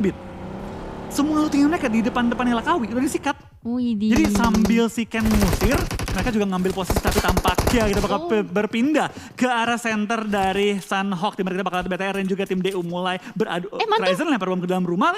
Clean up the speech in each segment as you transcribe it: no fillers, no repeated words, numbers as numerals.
bit. Semua lootingan mereka di depan-depannya Lakawi udah disikat. Widih. Jadi sambil si Ken ngusir, mereka juga ngambil posisi tapi tampaknya kita bakal berpindah ke arah center dari Sunhawk. Dimana kita bakal ada BTR dan juga tim DU mulai beradu. Ryzen lempar bom ke dalam rumah,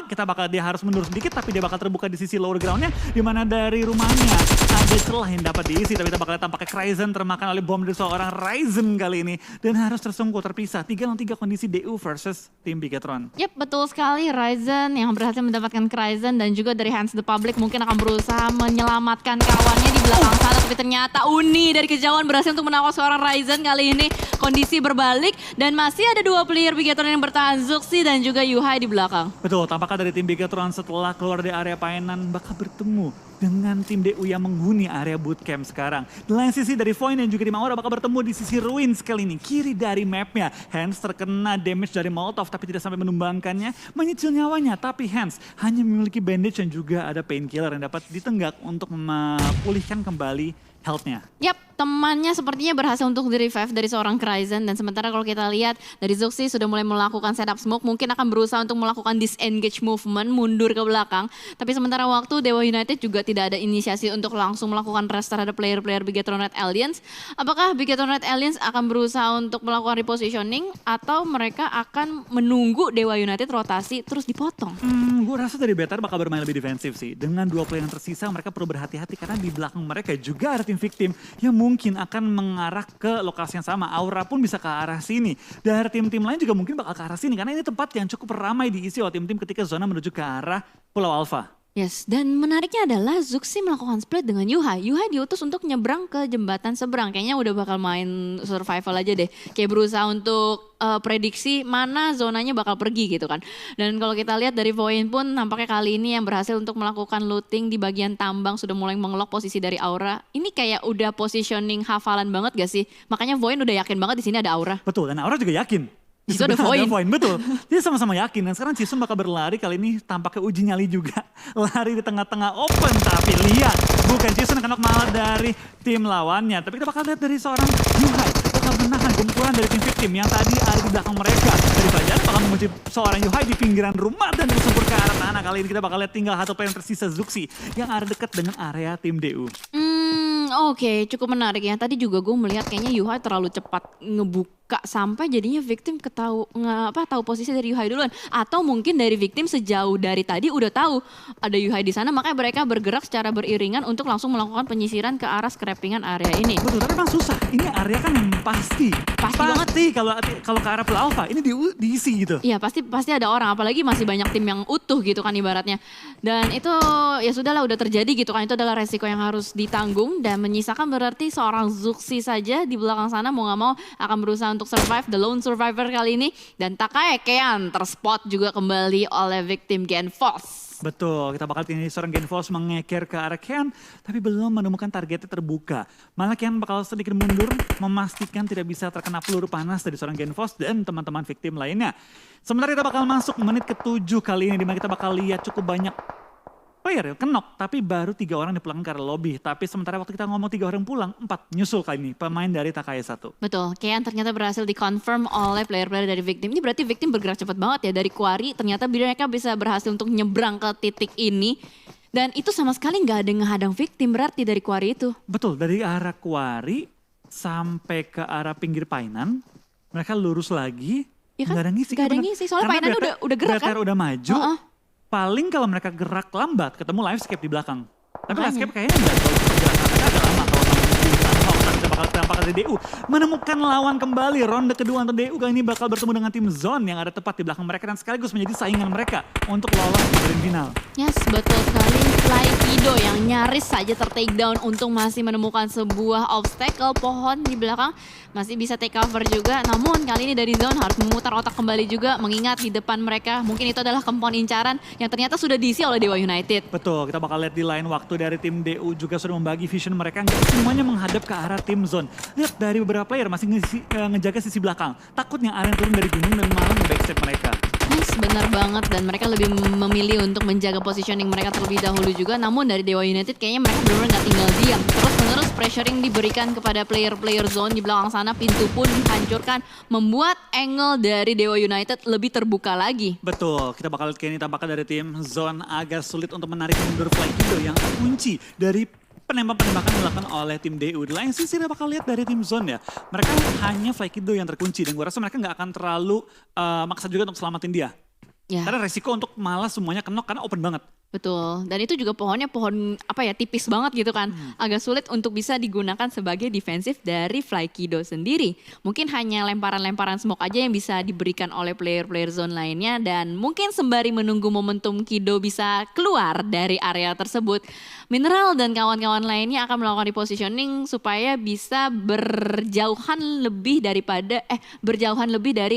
dia harus mundur sedikit tapi dia bakal terbuka di sisi lower groundnya. Dimana dari rumahnya ada celah yang dapat diisi tapi kita bakal lihat tampaknya Ryzen termakan oleh bom dari seorang Ryzen kali ini. Dan harus tersungkur terpisah. 3-3 kondisi DU versus tim Bigetron. Yap, betul sekali. Ryzen yang berhasil mendapatkan Ryzen dan juga dari Hands the Public mungkin akan berusaha menyelamatkan kawannya di belakang sana. Tapi ternyata Uni dari kejauhan berhasil untuk menangkap seorang Ryzen kali ini. Kondisi berbalik dan masih ada dua player Bigetron yang bertahan, Zuxi dan juga Yuhai di belakang. Betul, tampaknya dari tim Bigetron setelah keluar dari area painan bakal bertemu dengan tim DU yang menghuni area bootcamp sekarang. Di lain sisi dari Void dan juga di Maura bakal bertemu di sisi Ruins kali ini. Kiri dari mapnya, Hans terkena damage dari Molotov tapi tidak sampai menumbangkannya, menyicil nyawanya. Tapi Hans hanya memiliki bandage dan juga ada painkiller yang dapat ditenggak untuk memulihkan kembali health-nya. Yap, temannya sepertinya berhasil untuk di-revive dari seorang Ryzen. Dan sementara kalau kita lihat dari Zuxi sudah mulai melakukan setup smoke. Mungkin akan berusaha untuk melakukan disengage movement, mundur ke belakang. Tapi sementara waktu Dewa United juga tidak ada inisiasi untuk langsung melakukan rest terhadap player-player Bigetron Red Alliance. Apakah Bigetron Red Alliance akan berusaha untuk melakukan repositioning atau mereka akan menunggu Dewa United rotasi terus dipotong? Gue rasa dari BTR bakal bermain lebih defensif sih. Dengan dua player yang tersisa mereka perlu berhati-hati karena di belakang mereka juga ada tim victim yang mungkin akan mengarah ke lokasi yang sama. Aura pun bisa ke arah sini. Dari tim-tim lain juga mungkin bakal ke arah sini karena ini tempat yang cukup ramai diisi oleh tim-tim ketika zona menuju ke arah Pulau Alpha. Yes, dan menariknya adalah Zuxi melakukan split dengan Yuhai. Yuhai diutus untuk nyebrang ke jembatan seberang. Kayaknya udah bakal main survival aja deh. Kayak berusaha untuk prediksi mana zonanya bakal pergi gitu kan. Dan kalau kita lihat dari Void pun nampaknya kali ini yang berhasil untuk melakukan looting di bagian tambang sudah mulai mengelok posisi dari Aura. Ini kayak udah positioning hafalan banget gak sih? Makanya Void udah yakin banget di sini ada Aura. Betul, dan Aura juga yakin. Itu ada Void. Betul. Dia sama-sama yakin. Dan sekarang Cisum bakal berlari kali ini tampaknya uji nyali juga. Lari di tengah-tengah open. Tapi lihat, bukan Cisum yang kena malah dari tim lawannya. Tapi kita bakal lihat dari seorang Yuhai. Bakal menahan gempuran dari tim victim yang tadi ada di belakang mereka. Dari Fajar bakal memuji seorang Yuhai di pinggiran rumah dan bersempur ke arah tanah. Kali ini kita bakal lihat tinggal satu player yang tersisa, Zuxi, yang ada dekat dengan area tim DU. Oke, cukup menarik ya. Tadi juga gue melihat kayaknya Yuhai terlalu cepat ngebuka sampai jadinya victim tahu posisi dari Yuhai duluan. Atau mungkin dari victim sejauh dari tadi udah tahu ada Yuhai di sana, makanya mereka bergerak secara beriringan untuk langsung melakukan penyisiran ke arah scrappingan area ini. Betul, tapi memang susah. Ini area kan yang pasti banget sih kalau ke arah Pulau Alpha ini diisi gitu. Iya, pasti ada orang, apalagi masih banyak tim yang utuh gitu kan ibaratnya. Dan itu ya sudahlah, udah terjadi gitu kan. Itu adalah resiko yang harus ditanggung dan menyisakan berarti seorang Zuxi saja di belakang sana mau gak mau akan berusaha untuk survive, the lone survivor kali ini. Dan Takae Kean terspot juga kembali oleh victim Genfos. Betul, kita bakal tinggal seorang Genfos mengeker ke arah Kean, tapi belum menemukan targetnya terbuka. Malah Kean bakal sedikit mundur, memastikan tidak bisa terkena peluru panas dari seorang Genfos dan teman-teman victim lainnya. Sementara kita bakal masuk menit ke-7 kali ini, dimana kita bakal lihat cukup banyak player kenok, tapi baru 3 orang dipulangkan ke arah lobby. Tapi sementara waktu kita ngomong 3 orang pulang, 4 nyusul kali ini, pemain dari Takae 1. Betul, Kean ternyata berhasil dikonfirm oleh player-player dari victim. Ini berarti victim bergerak cepat banget ya dari Quarry, ternyata mereka bisa berhasil untuk nyebrang ke titik ini. Dan itu sama sekali nggak ada yang ngehadang victim berarti dari Quarry itu. Betul, dari arah Quarry sampai ke arah pinggir painan, mereka lurus lagi, Ya kan? nggak ada ngisi. Nggak ada ngisi, soalnya painannya udah gerak kan? udah maju. Paling kalau mereka gerak lambat, ketemu livescape di belakang. Tapi livescape kayaknya nggak terlalu cepat gerak, mereka agak lama kalau di Sunhawk. Kita bakal tampak dari DU. Menemukan lawan kembali, ronde kedua untuk DU kali ini bakal bertemu dengan tim Zone yang ada tepat di belakang mereka dan sekaligus menjadi saingan mereka untuk lolos ke grand final. Yes, betul sekali. Flykido yang nyaris saja ter-takedown untung masih menemukan sebuah obstacle pohon di belakang. Masih bisa take cover juga, namun kali ini dari Zone harus memutar otak kembali juga mengingat di depan mereka mungkin itu adalah kempon incaran yang ternyata sudah diisi oleh Dewa United. Betul, kita bakal lihat di lain waktu dari tim DU juga sudah membagi vision mereka, nggak semuanya menghadap ke arah tim tim Zone. Lihat dari beberapa player masih ngejaga sisi belakang. Takutnya Aren turun dari gunung dan malah nge-backstep mereka. Yes, benar banget, dan mereka lebih memilih untuk menjaga positioning mereka terlebih dahulu juga. Namun dari Dewa United kayaknya mereka benar-benar nggak tinggal diam. Terus-menerus pressuring diberikan kepada player-player Zone di belakang sana, pintu pun dihancurkan, membuat angle dari Dewa United lebih terbuka lagi. Betul, kita bakal lihat kayak ini tampaknya dari tim Zone agak sulit untuk menarik mundur Flykido yang kunci dari penembak-penembakan dilakukan oleh tim DU. Di lain sisi kita bakal lihat dari tim Zone ya. Mereka hanya Flykido yang terkunci dan gue rasa mereka nggak akan terlalu maksa juga untuk selamatin dia. Ya. Karena resiko untuk malah semuanya kenok karena open banget. Betul, dan itu juga pohonnya pohon tipis banget gitu kan. Agak sulit untuk bisa digunakan sebagai defensif dari Flykido sendiri. Mungkin hanya lemparan-lemparan smoke aja yang bisa diberikan oleh player-player Zone lainnya, dan mungkin sembari menunggu momentum Kido bisa keluar dari area tersebut, Mineral dan kawan-kawan lainnya akan melakukan repositioning supaya bisa berjauhan lebih dari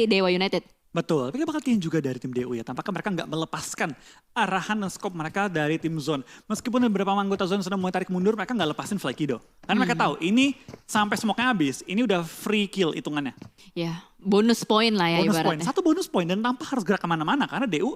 Dewa United. Betul, tapi bakal kayaknya juga dari tim DU ya. Tampaknya mereka nggak melepaskan arahan dan scope mereka dari tim Zone. Meskipun beberapa anggota Zone sudah mulai tarik mundur, mereka nggak lepasin Flykido. Karena mereka tahu ini sampai smoke-nya habis, ini udah free kill hitungannya. Ya, bonus point lah ya Bonus point, ibaratnya. satu bonus point dan tanpa harus gerak kemana-mana. Karena DU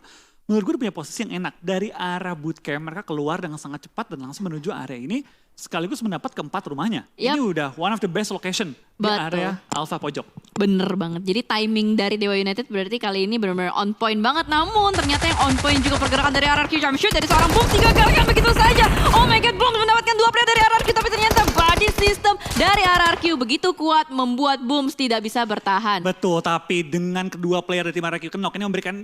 menurut gue punya posisi yang enak. Dari arah bootcamp mereka keluar dengan sangat cepat dan langsung menuju area ini. Sekaligus mendapat keempat rumahnya. Yap. Ini udah one of the best location di Betul. area Alpha pojok. Bener banget, jadi timing dari Dewa United berarti kali ini benar-benar on point banget. Namun ternyata yang on point juga pergerakan dari RRQ jump shoot dari seorang Boom 3 kali kan begitu saja. Oh my god, Boom mendapatkan 2 player dari RRQ, tapi ternyata body system dari RRQ begitu kuat membuat Boom tidak bisa bertahan. Betul, tapi dengan kedua player dari tim RRQ kenok ini memberikan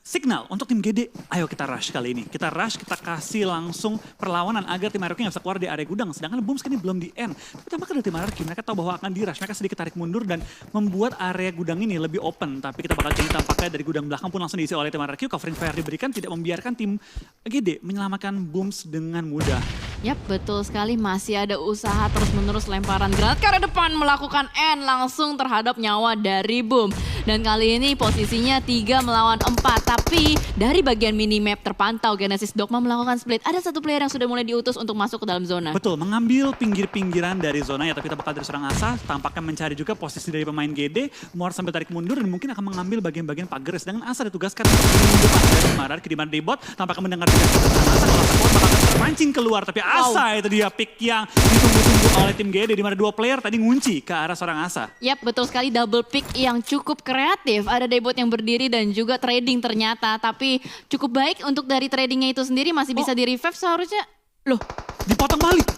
signal untuk tim GD. Ayo kita rush kali ini. Kita rush, kita kasih langsung perlawanan agar tim RRQ nggak bisa keluar di area gudang. Sedangkan Boom ini belum di end. Tapi tampaknya dari tim RRQ mereka tahu bahwa akan di rush. Mereka sedikit tarik mundur dan membuat area gudang ini lebih open. Tapi kita bakal cek tampaknya dari gudang belakang pun langsung diisi oleh tim RRQ. Covering fire diberikan, tidak membiarkan tim GD menyelamatkan Booms dengan mudah. Yap, betul sekali. Masih ada usaha terus-menerus lemparan granat ke arah depan, melakukan end langsung terhadap nyawa dari Boom. Dan kali ini posisinya 3 melawan 4. Tapi dari bagian minimap terpantau Genesis Dogma melakukan split. Ada satu player yang sudah mulai diutus untuk masuk ke dalam zona. Betul, mengambil pinggir-pinggiran dari zona ya. Tapi kita bakal dari seorang Asa, tampaknya mencari juga posisi dari pemain GD. Muar sambil tarik mundur dan mungkin akan mengambil bagian-bagian pagar. Sedangkan Asa ditugaskan untuk depan dari Marar ke dimana Debot. Tampaknya mendengar juga Asa kalau support bakal terpancing keluar. Tapi Asa itu dia pick yang ditunggu-tunggu oleh tim GD. Dimana 2 player tadi ngunci ke arah seorang Asa. Yap, betul sekali, double pick yang cukup kreatif. Ada Debot yang berdiri dan juga trading ternyata. Tapi cukup baik untuk dari tradingnya itu sendiri masih bisa di-revive seharusnya. Loh, Dipotong balik.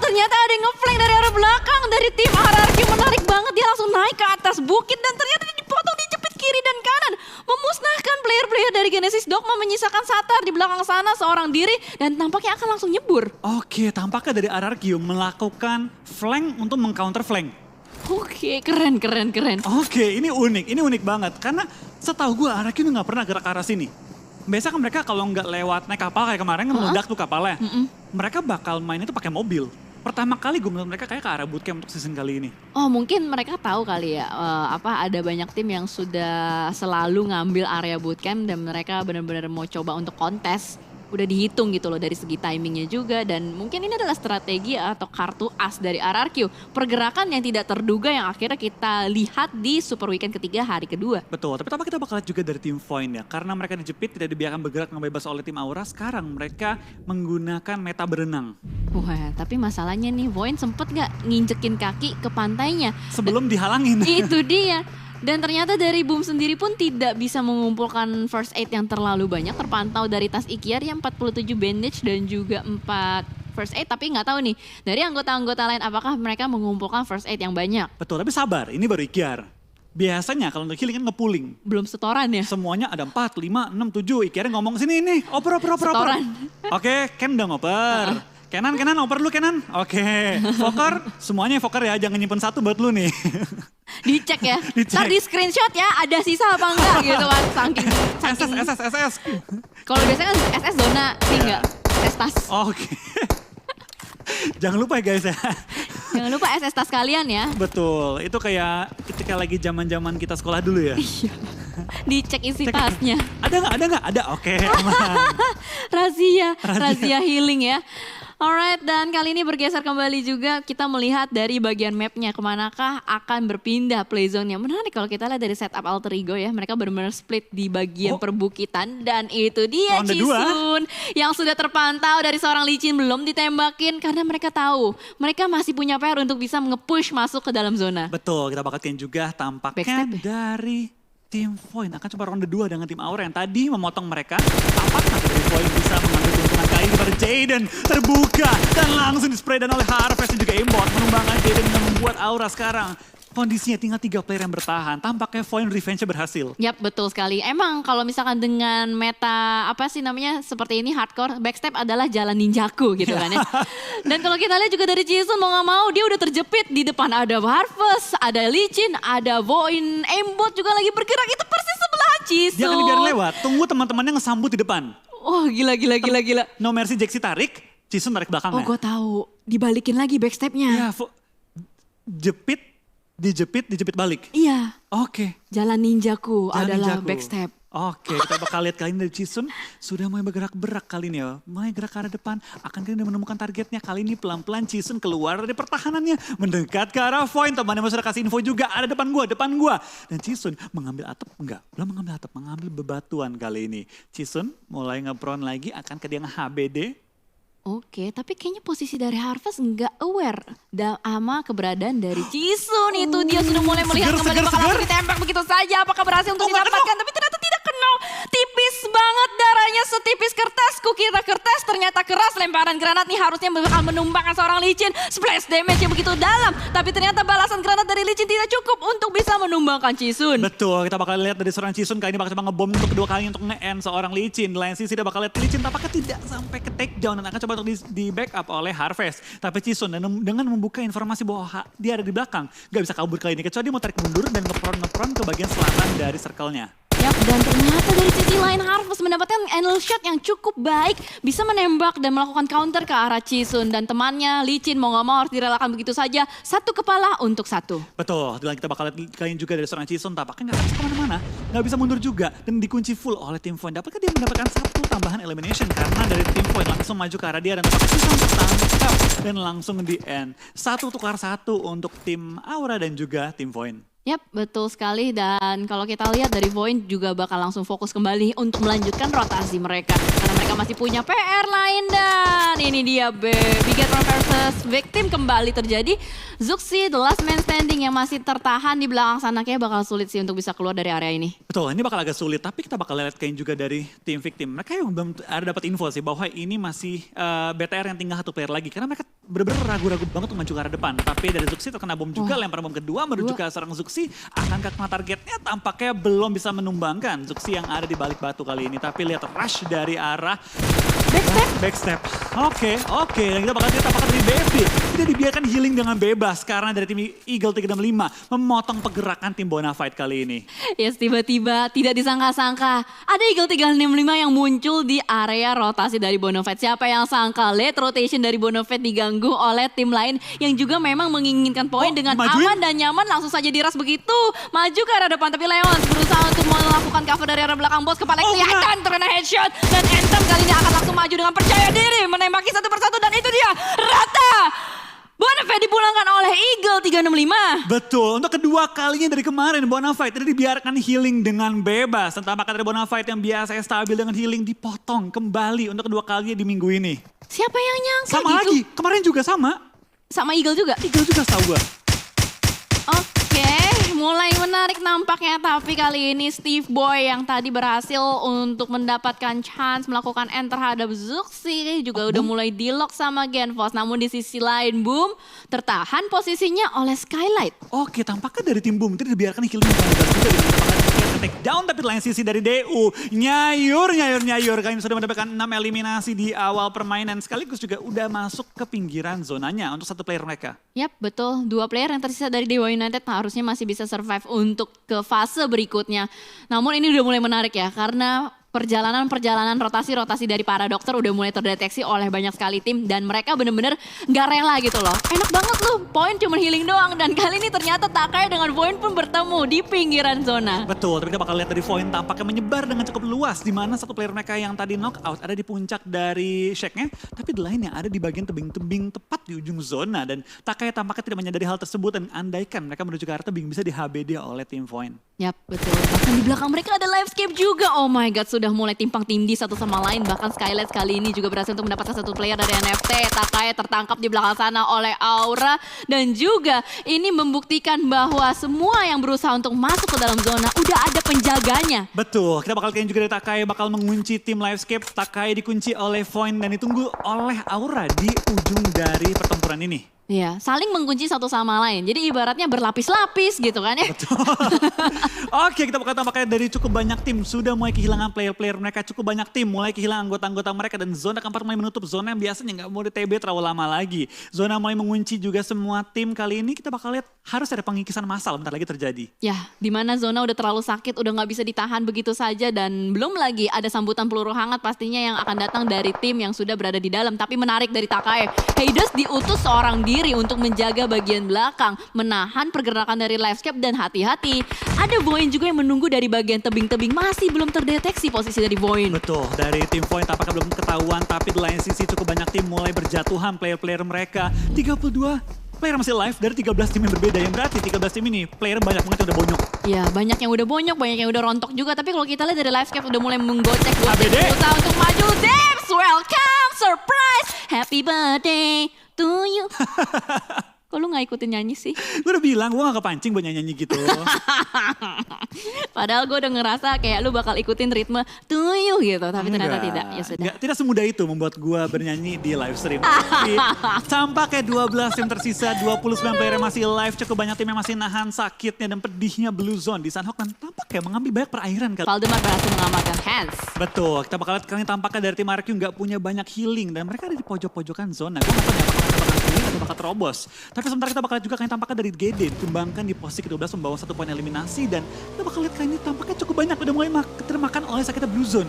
ternyata ada yang ngeflank dari arah belakang dari tim RRQ. Menarik banget, dia langsung naik ke atas bukit dan ternyata dia dipotong, dijepit kiri dan kanan. Memusnahkan player-player dari Genesis Dogma, menyisakan Satar di belakang sana seorang diri dan tampaknya akan langsung nyebur. Oke, tampaknya dari RRQ melakukan flank untuk meng-counter flank. Oke, keren. Oke, ini unik banget. Karena setahu gue RRQ itu nggak pernah gerak ke arah sini. Biasa kan mereka kalau nggak lewat naik kapal kayak kemarin kan meledak tuh kapalnya. Mereka bakal main itu pakai mobil. Pertama kali gue melihat mereka kayak ke arah bootcamp untuk season kali ini. Oh, mungkin mereka tahu kali ya, ada banyak tim yang sudah selalu ngambil area bootcamp dan mereka benar-benar mau coba untuk kontes. Udah dihitung gitu loh dari segi timingnya juga, dan mungkin ini adalah strategi atau kartu as dari RRQ. Pergerakan yang tidak terduga yang akhirnya kita lihat di Super Weekend ketiga hari kedua. Betul, tapi kita bakal lihat juga dari tim Void ya. Karena mereka dijepit, tidak dibiarkan bergerak dengan bebas oleh tim Aura. Sekarang mereka menggunakan meta berenang. Wah, tapi masalahnya nih, Void sempet gak nginjekin kaki ke pantainya? Sebelum dihalangin. Itu dia. Dan ternyata dari Boom sendiri pun tidak bisa mengumpulkan first aid yang terlalu banyak. Terpantau dari tas Ikiar yang 47 bandage dan juga 4 first aid. Tapi nggak tahu nih, dari anggota-anggota lain apakah mereka mengumpulkan first aid yang banyak. Betul, tapi sabar, ini baru Ikiar. Biasanya kalau untuk healing kan nge-pooling. Belum setoran ya? Semuanya ada 4, 5, 6, 7. Ikiarnya ngomong sini nih, oper. Setoran. Oke, Ken udah ngoper. Kenan, oper dulu Kenan. Oke, Fokker, semuanya Fokker ya, jangan nyimpen satu buat lu nih. Dicek ya, Dicek. ntar di screenshot ya, ada sisa apa enggak gitu kan. Saking. SS. Kalau biasanya kan SS zona, sih enggak. SS tas. Oke. Jangan lupa ya guys ya. Jangan lupa SS tas kalian ya. Betul, itu kayak ketika lagi zaman-zaman kita sekolah dulu ya. Dicek isi tasnya. Ada nggak? Ada, oke aman. Razia healing ya. Alright, dan kali ini bergeser kembali juga kita melihat dari bagian mapnya kemanakah akan berpindah playzone-nya. Menarik kalau kita lihat dari setup alter ego ya, mereka benar-benar split di bagian perbukitan dan itu dia Ronde Jisun yang sudah terpantau dari seorang Lee Chin belum ditembakin karena mereka tahu mereka masih punya PR untuk bisa nge-push masuk ke dalam zona. Betul, kita bakal lihat juga tampaknya Backstep ya? dari tim Void akan coba ronde 2 dengan tim Aura yang tadi memotong mereka. Apakah dari Void bisa mengambil keuntungan kali ini pada Jaden terbuka dan langsung dispray dan oleh Harvest dan juga Aimbot menumbangkan Jaden dengan membuat Aura sekarang kondisinya tinggal 3 player yang bertahan. Tampaknya Void revenge-nya berhasil. Yap, betul sekali. Emang kalau misalkan dengan meta apa sih namanya seperti ini hardcore, backstep adalah jalan ninjaku gitu kan ya. Dan kalau kita lihat juga dari Jisun mau gak mau dia udah terjepit di depan ada Harvest, ada Lee Chin, ada Voin, Aimbot juga lagi bergerak itu persis sebelah Jisun. Dia akan dibiarin lewat. Tunggu teman-temannya ngesambut di depan. Wah gila. No Mercy Jaxi tarik, Jisun tarik belakangnya. Oh gue tahu, dibalikin lagi backstepnya. Ya, dijepit balik. Iya, Oke. jalan ninjaku Jalan adalah ninjaku. backstep. Oke, kita bakal lihat kali ini dari Jisun sudah mulai bergerak kali ini ya. Mulai gerak ke arah depan, akan kali ini menemukan targetnya. Kali ini pelan-pelan Jisun keluar dari pertahanannya, mendekat ke arah Void. Temannya sudah kasih info juga, ada depan gua. Dan Jisun mengambil atap, belum mengambil atap, mengambil bebatuan kali ini. Jisun mulai nge-prone lagi, akan ke dia nge-HBD. Oke, tapi kayaknya posisi dari Harvest nggak aware sama keberadaan dari Jisun. Itu dia sudah mulai melihat kembali bakal langsung ditembak begitu saja. Apakah berhasil untuk didapatkan? Tapi ternyata tidak kena. Tipis banget darahnya setipis kertas. Kukira kertas ternyata keras. Lemparan granat nih harusnya bakal menumbangkan seorang Lee Chin. Splash damage-nya begitu dalam. Tapi ternyata balasan granat dari Lee Chin tidak cukup untuk bisa menumbangkan Jisun. Betul, kita bakal lihat dari seorang Jisun kali ini bakal coba ngebom untuk kedua kalinya untuk nge-end seorang Lee Chin. Di lain sisi dia bakal lihat Lee Chin tampaknya tidak sampai ke takedown dan akan coba untuk di backup oleh Harvest. Tapi Jisun dengan membuka informasi bahwa dia ada di belakang, gak bisa kabur kali ini. Kecuali dia mau tarik mundur dan ngepron ke bagian selatan dari circle-nya. Yap, dan ternyata dari sisi lain Harvest mendapatkan angle shot yang cukup baik. Bisa menembak dan melakukan counter ke arah Jisun. Dan temannya Lee Chin mau gak mau harus direlakan begitu saja. Satu kepala untuk satu. Betul, dan kita bakal lihat kalian juga dari seorang Jisun. Tampaknya gak bisa kemana-mana, gak bisa mundur juga. Dan dikunci full oleh tim Void. Dapatkah dia mendapatkan satu tambahan elimination? Karena dari tim Void langsung maju ke arah dia dan tampaknya susah untuk tangkap. Dan langsung di end. 1 tukar 1 untuk tim Aura dan juga tim Void. Yap, betul sekali. Dan kalau kita lihat dari Void juga bakal langsung fokus kembali untuk melanjutkan rotasi mereka. Karena mereka masih punya PR lain dan ini dia Bigetron versus Victim kembali terjadi. Zuxi, the last man standing yang masih tertahan di belakang sana kayaknya bakal sulit sih untuk bisa keluar dari area ini. Betul, ini bakal agak sulit. Tapi kita bakal lihat kayaknya juga dari tim Victim. Mereka yang belum ada dapat info sih bahwa ini masih BTR yang tinggal 1 player lagi. Karena mereka bener-bener ragu-ragu banget untuk maju ke arah depan. Tapi dari Zuxi terkena bom juga, lempar bom kedua menuju ke seorang Zuxi. Akankah kena targetnya? Tampaknya belum bisa menumbangkan Zuxi yang ada di balik batu kali ini. Tapi lihat rush dari arah backstep. Oke. Dan kita bakal lihat apakah dari BFD tidak dibiarkan healing dengan bebas. Karena dari tim Eagle 365 memotong pergerakan tim Bonafide kali ini. Yes, tiba-tiba tidak disangka-sangka ada Eagle 365 yang muncul di area rotasi dari Bonafide. Siapa yang sangka late rotation dari Bonafide diganggu oleh tim lain yang juga memang menginginkan poin dengan aman dan nyaman, langsung saja diras begitu. Maju ke arah depan tapi Leon berusaha untuk melakukan cover dari arah belakang bos. Kepala kelihatan terkena headshot dan Anthem kali ini akan langsung maju dengan percaya diri menembaki satu persatu dan itu dia rata. Bonafide dipulangkan oleh Eagle 365. Betul, untuk kedua kalinya dari kemarin Bonafide tidak dibiarkan healing dengan bebas. Dan tampaknya dari Bonafide yang biasa stabil dengan healing dipotong kembali untuk kedua kalinya di minggu ini. Siapa yang nyangka sama gitu? Lagi, kemarin juga sama. Sama Eagle juga? Eagle juga setahu gue. Oke, mulai menarik nampaknya. Tapi kali ini Steve Boy yang tadi berhasil untuk mendapatkan chance melakukan enter terhadap Zuxi juga udah mulai di-lock sama Genfos. Namun di sisi lain Boom tertahan posisinya oleh Skylight. Oke, tampaknya dari tim Boom tidak dibiarkan healing dengan bebas juga dengan take down, tapi di lain sisi dari DU nyayur kali ini sudah mendapatkan 6 eliminasi di awal permainan sekaligus juga udah masuk ke pinggiran zonanya untuk 1 player mereka. Yap, betul. 2 player yang tersisa dari Dewa United harusnya masih bisa survive untuk ke fase berikutnya. Namun ini udah mulai menarik ya karena perjalanan rotasi dari para dokter udah mulai terdeteksi oleh banyak sekali tim dan mereka bener-bener gak rela gitu loh. Enak banget loh, Void cuma healing doang dan kali ini ternyata Takai dengan Void pun bertemu di pinggiran zona. Betul, tapi kita bakal lihat dari Void tampaknya menyebar dengan cukup luas di mana satu player mereka yang tadi knockout ada di puncak dari Shake-nya, tapi the lainnya ada di bagian tebing-tebing tepat di ujung zona dan Takai tampaknya tidak menyadari hal tersebut dan andaikan mereka menuju ke arah tebing bisa di HBD oleh tim Void. Yap, betul. Bahkan di belakang mereka ada Livescape juga. Oh my god, sudah mulai timpang tindih satu sama lain. Bahkan Skylight kali ini juga berhasil untuk mendapatkan satu player dari NFT. Takai tertangkap di belakang sana oleh Aura. Dan juga ini membuktikan bahwa semua yang berusaha untuk masuk ke dalam zona udah ada penjaganya. Betul, kita bakal lihat juga dari Takai bakal mengunci tim Livescape. Takai dikunci oleh Void dan ditunggu oleh Aura di ujung dari pertempuran ini. Iya, saling mengunci satu sama lain. Jadi ibaratnya berlapis-lapis gitu kan ya. Betul. Oke, kita bakal tampaknya dari cukup banyak tim sudah mulai kehilangan player-player mereka. Cukup banyak tim mulai kehilangan anggota-anggota mereka dan zona keempat mulai menutup zona yang biasanya nggak mau di TB terlalu lama lagi. Zona mulai mengunci juga semua tim kali ini. Kita bakal lihat harus ada pengikisan massal bentar lagi terjadi. Ya, di mana zona udah terlalu sakit, udah nggak bisa ditahan begitu saja dan belum lagi ada sambutan peluru hangat pastinya yang akan datang dari tim yang sudah berada di dalam. Tapi menarik dari Takai, Hades diutus seorang diri untuk menjaga bagian belakang, menahan pergerakan dari Livescape dan hati-hati. Ada Void juga yang menunggu dari bagian tebing-tebing, masih belum terdeteksi posisi dari Void. Betul, dari tim Void tampaknya belum ketahuan, tapi di lain sisi cukup banyak tim mulai berjatuhan player-player mereka. 32 player masih live dari 13 tim yang berbeda, yang berarti 13 tim ini player banyak banget yang udah bonyok. Ya, banyak yang udah bonyok, banyak yang udah rontok juga. Tapi kalau kita lihat dari Livescape udah mulai menggocek ABD. berusaha untuk maju. Debs, welcome, surprise, happy birthday to you. Kok lu gak ikutin nyanyi sih? Gue udah bilang, gue gak kepancing buat nyanyi gitu. Padahal gue udah ngerasa kayak lu bakal ikutin ritme tuyuh gitu. Tapi ternyata tidak, ya sudah. Enggak, tidak semudah itu membuat gue bernyanyi di live stream. Tapi tampaknya 12 tim tersisa, 29 player yang masih live. Cukup banyak tim yang masih nahan sakitnya dan pedihnya Blue Zone di Sunhawk. Dan tampaknya mengambil banyak perairan. Valdemar berhasil mengamankan Hans. Betul, kita bakal lihat kali ini tampaknya dari tim RQ nggak punya banyak healing. Dan mereka ada di pojok-pojokan zona. Gue gak tahu apakah mereka bakal healing atau bakal terobos. Tapi sementara kita bakal lihat juga kali ini tampaknya dari GD dikembangkan di posisi ke-12 membawa 1 poin eliminasi. Dan kita bakal lihat kali ini tampaknya cukup banyak udah mulai termakan oleh sakitnya Blue Zone.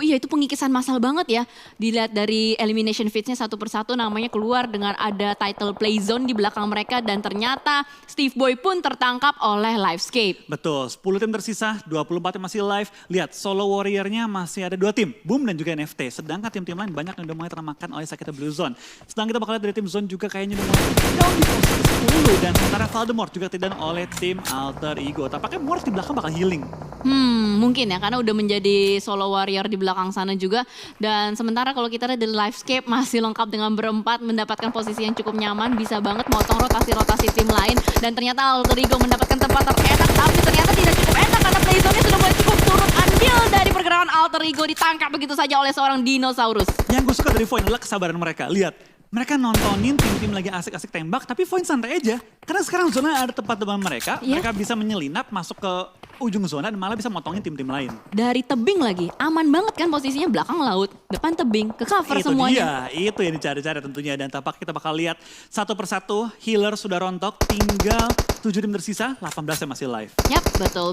Iya itu pengikisan massal banget ya. Dilihat dari elimination feeds-nya satu persatu namanya keluar dengan ada title play zone di belakang mereka. Dan ternyata Steve Boy pun tertangkap oleh Livescape. Betul, 10 tim tersisa, 24 tim masih live. Lihat, solo warrior-nya masih ada 2 tim, Boom dan juga NFT. Sedangkan tim-tim lain banyak yang udah mulai termakan oleh sakitnya Blue Zone. Sedang kita bakal lihat dari tim Zone juga kayaknya udah mulai down di posisi 10. Dan sementara Valdemort juga tidak oleh tim Alter Ego. Tampaknya Morph di belakang bakal healing. Mungkin ya karena udah menjadi solo warrior di belakang sana juga. Dan sementara kalau kita lihat dari Livescape masih lengkap dengan berempat mendapatkan posisi yang cukup nyaman. Bisa banget motong rotasi-rotasi tim lain. Dan ternyata Alter Ego mendapatkan tempat terenak. Tapi ternyata tidak cukup enak karena playzone-nya sudah mulai cukup turun andil dari pergerakan Alter Ego. Ditangkap begitu saja oleh seorang dinosaurus. Yang gue suka dari Void adalah kesabaran mereka. Lihat. Mereka nontonin tim-tim lagi asik-asik tembak, tapi Void santai aja. Karena sekarang zona ada tempat teman mereka, mereka bisa menyelinap masuk ke ujung zona dan malah bisa motongin tim-tim lain. Dari tebing lagi, aman banget kan posisinya belakang laut, depan tebing, ke cover itu semuanya. Itu yang dicari-cari tentunya. Dan tapak kita bakal lihat satu persatu healer sudah rontok, tinggal 7 tim tersisa, 18 yang masih live. Yap, betul.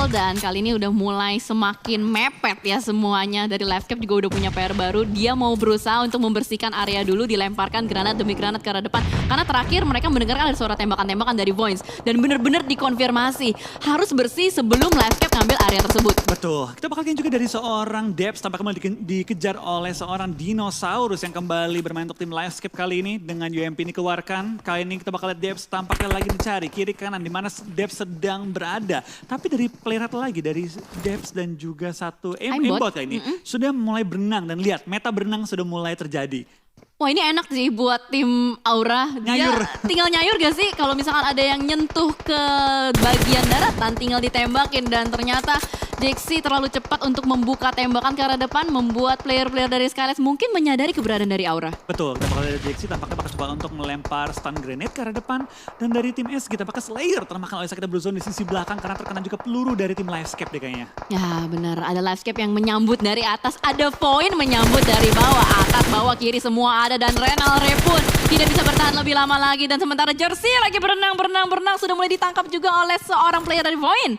Dan kali ini udah mulai semakin mepet ya semuanya. Dari Livescape juga udah punya PR baru, dia mau berusaha untuk membersihkan area dulu, dilemparkan granat demi granat ke arah depan. Karena terakhir mereka mendengarkan ada suara tembakan-tembakan dari Voice. Dan benar-benar dikonfirmasi, harus bersih sebelum Livescape ngambil area tersebut. Betul, kita bakal lihat juga dari seorang Debs tampaknya dikejar oleh seorang dinosaurus yang kembali bermain untuk tim Livescape kali ini. Dengan UMP ini keluarkan, kali ini kita bakal lihat Debs tampaknya lagi dicari kiri kanan di mana Debs sedang berada. Tapi dari player satu lagi, dari Debs dan juga satu aimbot kali ini sudah mulai berenang. Dan lihat, meta berenang sudah mulai terjadi. Wah ini enak sih buat tim Aura. Nyayur. Dia tinggal nyayur gak sih? Kalau misalkan ada yang nyentuh ke bagian daratan tinggal ditembakin. Dan ternyata Dexy terlalu cepat untuk membuka tembakan ke arah depan. Membuat player-player dari Skylight mungkin menyadari keberadaan dari Aura. Betul, kita bakal lihat Dexy tampaknya bakal coba untuk melempar stun grenade ke arah depan. Dan dari tim S kita pakai Slayer termakan oleh sakitnya Blue Zone di sisi belakang. Karena terkena juga peluru dari tim Livescape deh kayaknya. Ya benar, ada Livescape yang menyambut dari atas. Ada Void menyambut dari bawah. Atas, bawah, kiri semua ada. Dan Renal Re pun tidak bisa bertahan lebih lama lagi. Dan sementara Jersey lagi berenang. Sudah mulai ditangkap juga oleh seorang player dari Void.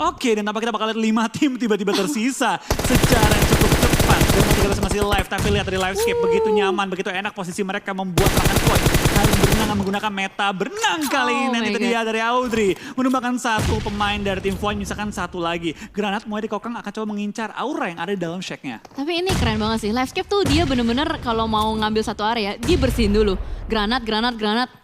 Oke, dan tampaknya kita bakal lihat 5 tim tiba-tiba tersisa secara cukup cepat. Dan mereka masih live, tapi lihat dari livescape begitu nyaman, begitu enak posisi mereka membuat makan poin. Harus berenang menggunakan meta berenang kali ini. Dan my itu God. dia dari Audrey. Menumbangkan satu pemain dari tim Void, misalkan satu lagi. Granat mulai dikokang akan coba mengincar Aura yang ada di dalam shack-nya. Tapi ini keren banget sih. Livescape tuh dia bener-bener kalau mau ngambil satu area, dia bersihin dulu. Granat,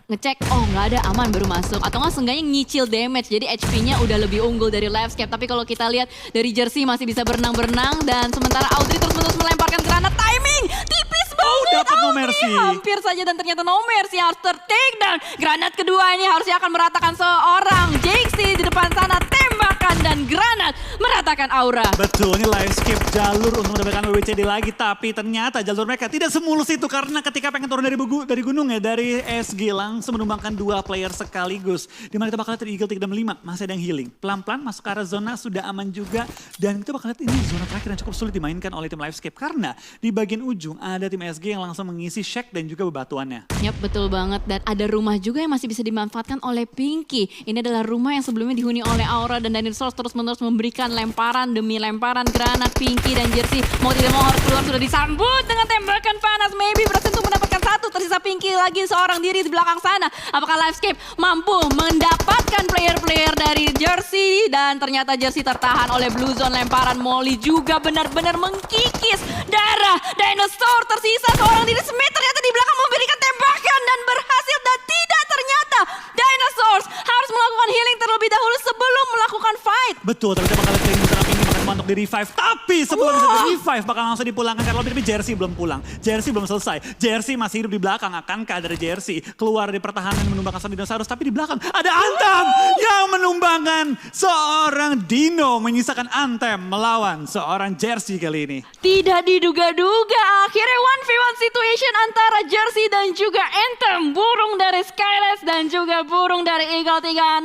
ngecek, oh nggak ada, aman baru masuk. Atau nggak seenggaknya nyicil damage, jadi HP-nya udah lebih unggul dari Livescape. Tapi kalau kita lihat dari Jersey masih bisa berenang-berenang, dan sementara Audrey terus-menerus melemparkan granat, timing tipis banget. dapat no Audrey mercy. hampir saja dan ternyata no mercy harus take-down. Granat kedua ini harusnya akan meratakan seorang Jinxie di depan sana, tembakan dan granat meratakan Aura. Betul, ini livescape jalur untuk mendapatkan WWCD lagi. Tapi ternyata jalur mereka tidak semulus itu karena ketika pengen turun dari gunung ya, dari SG langsung menumbangkan 2 player sekaligus. Dimana kita bakal lihat Eagle 365, masih ada yang healing. Pelan-pelan masuk ke arah zona, sudah aman juga. Dan kita bakal lihat ini zona terakhir yang cukup sulit dimainkan oleh tim livescape. Karena di bagian ujung ada tim SG yang langsung mengisi shack dan juga bebatuannya. Yap, betul banget. Dan ada rumah juga yang masih bisa dimanfaatkan oleh Pinky. Ini adalah rumah yang sebelumnya dihuni oleh Aura dan Dinosaurus terus-menerus memberikan lemparan demi lemparan granat. Pinky dan Jersey mau tidak mau harus keluar, sudah disambut dengan tembakan panas. Maybe berhasil untuk mendapatkan satu, tersisa Pinky lagi seorang diri di belakang sana. Apakah Livescape mampu mendapatkan player-player dari Jersey? Dan ternyata Jersey tertahan oleh Blue Zone. Lemparan Molly juga benar-benar mengkikis darah Dinosaur. Tersisa seorang diri, Smith ternyata di belakang memberikan tembakan dan berhasil. Dan tidak, ternyata Dinosaurs harus melakukan healing terlebih dahulu sebelum melakukan fight. Betul, tapi kita bakal lihat Ringo sana Pinky makan untuk di revive. Tapi sebelum bisa di revive bakal langsung dipulangkan karena tapi Jersey belum pulang. Jersey belum selesai. Jersey masih hidup di belakang. Akankah dari Jersey keluar dari pertahanan menumbangkan seorang dinosaurus? Tapi di belakang ada Anthem yang menumbangkan seorang dino, menyisakan Anthem melawan seorang Jersey kali ini. Tidak diduga-duga akhirnya 1v1 situation antara Jersey dan juga Anthem. Burung dari Skyless dan juga burung dari Eagle 365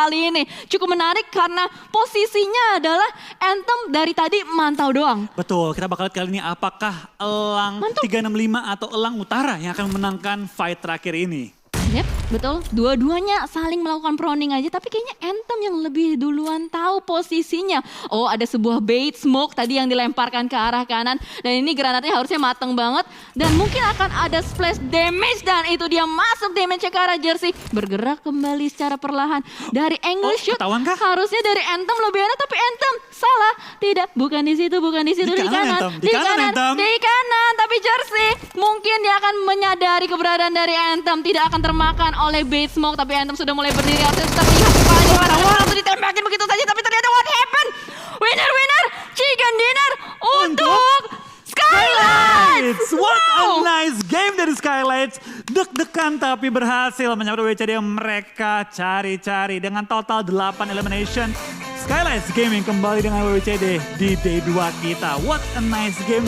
kali ini. Cukup menarik karena posisinya adalah Anthem dari tadi mantau doang. Betul, kita bakal lihat kali ini apakah Elang Mantap. 365 atau Elang Utara yang akan memenangkan fight terakhir ini. Yep, betul. Dua-duanya saling melakukan proning aja, tapi kayaknya Anthem yang lebih duluan tahu posisinya. Oh, ada sebuah bait smoke tadi yang dilemparkan ke arah kanan. Dan ini granatnya harusnya mateng banget. Dan mungkin akan ada splash damage. Dan itu dia masuk damage ke arah Jersey. Bergerak kembali secara perlahan. Dari angle shoot, ketahuan kah? harusnya dari Anthem lebih enak. Tapi Anthem salah. Tidak, bukan di situ, bukan di situ. Di kanan, Anthem. Di kanan, Anthem. Di kanan. Tapi Jersey mungkin dia akan menyadari keberadaan dari Anthem. Tidak akan termakan oleh bait smoke, tapi Anthem sudah mulai berdiri. Harusnya terlihat kepalanya pada langsung ditembakin begitu saja, tapi ternyata what happened? Winner, chicken dinner untuk Skylights! What a nice game dari Skylights. Deg-degan tapi berhasil menyambut WCD yang mereka cari-cari. Dengan total 8 elimination, Skylights Gaming kembali dengan WCD di day 2 kita. What a nice game.